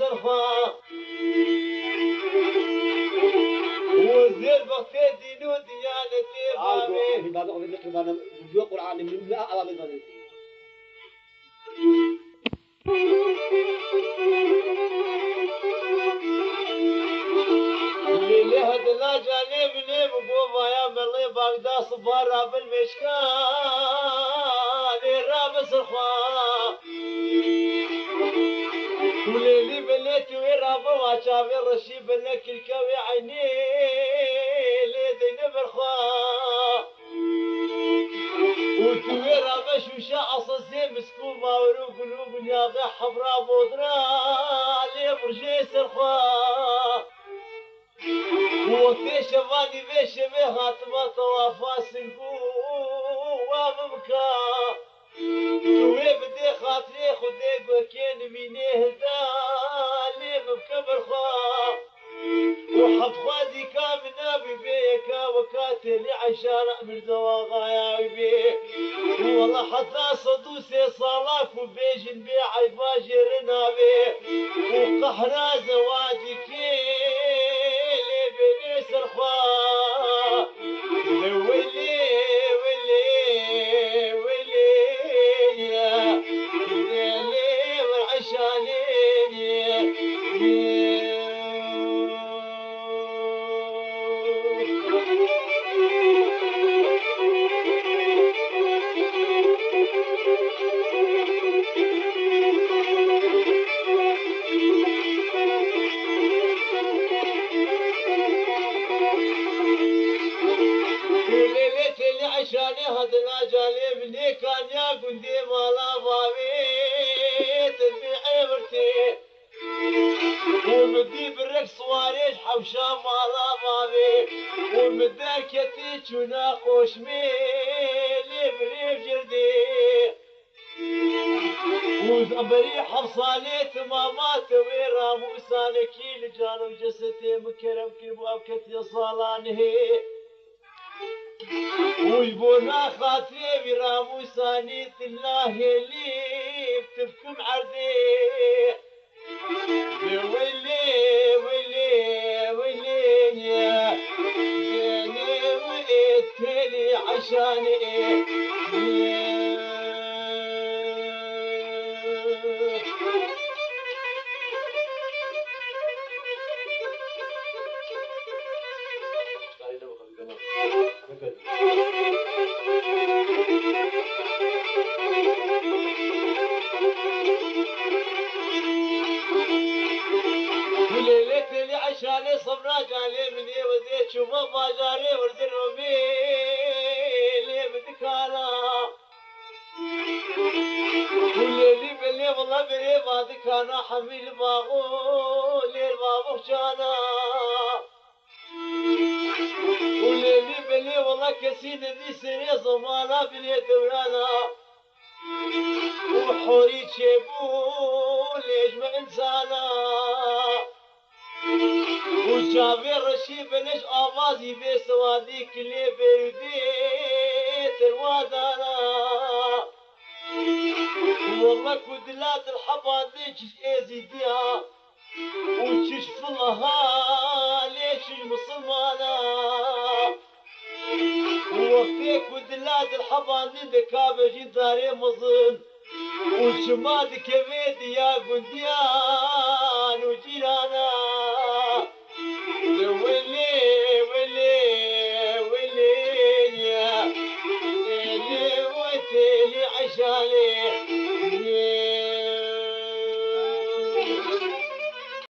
صرفا وزير بختي دينو ديانتي بابي هذا القرآن من لا أعلم اللي هدنا جانب لي بقوبا يا ملي بغدا صبارا بالمشكان الراب صرخا وليلي بليت ويرابا وشافي الرشيب لك الكوي عيني ليدي برخا وتويرا بشوشا أصصي مسكو ما ورو قلوب نياضي حمرا بودرا لي برجي سرخا وفي شباني في شبيهات ما طوافا سنقو ومبكا توي بدي خاطري خدي قوكين ميني هدا لي مبكا برخا وحب خوازي كامنا ببيكا وكاتلي عشان من زواغا يا بي والله حتى صدوسي صالاك وبيجن بي عيباجرنا بي وقحنا زواجي كيلي بني سرخا ويلي ويلي ويلي يا ويلي والعشاني عشاني هدنا جالي مني كان يا قندي مالا بابي تبيعي مرتي ومدي بالرقص واريج حوشا مالا بابي ومداكتي جنا خوش ميلي بريف جردي وزبري حفصاني تمامات ويرا موسانكي لجانو جستي مكرم كيبواب كتي صالانهي ويبونا خاطري برامو سانيت الله اللي بتفكم عرضي ويلي ويلي ويلي يا جاني وقتلي عشاني وليلتني عشاني صبرا جالي مني وزيت شوفا باجاري ورد الرومي لي بدكانا وليلي بلي والله بري بادكانا حميل باغو ليل بابو جانا وليلي بلي والله كسيد دي سري زمانا بلي دورانا وحوري شيبو ليجمع انسانا وشافي الرشيب ليش آوازي بسوادي كلي برديت الوادانا والله كدلات الحبادي تش ازيديها وتش فلها ليش المسلمانا ووقتي كدلات الحبادي دكابة جداري مظن وشماد كبيد يا قنديا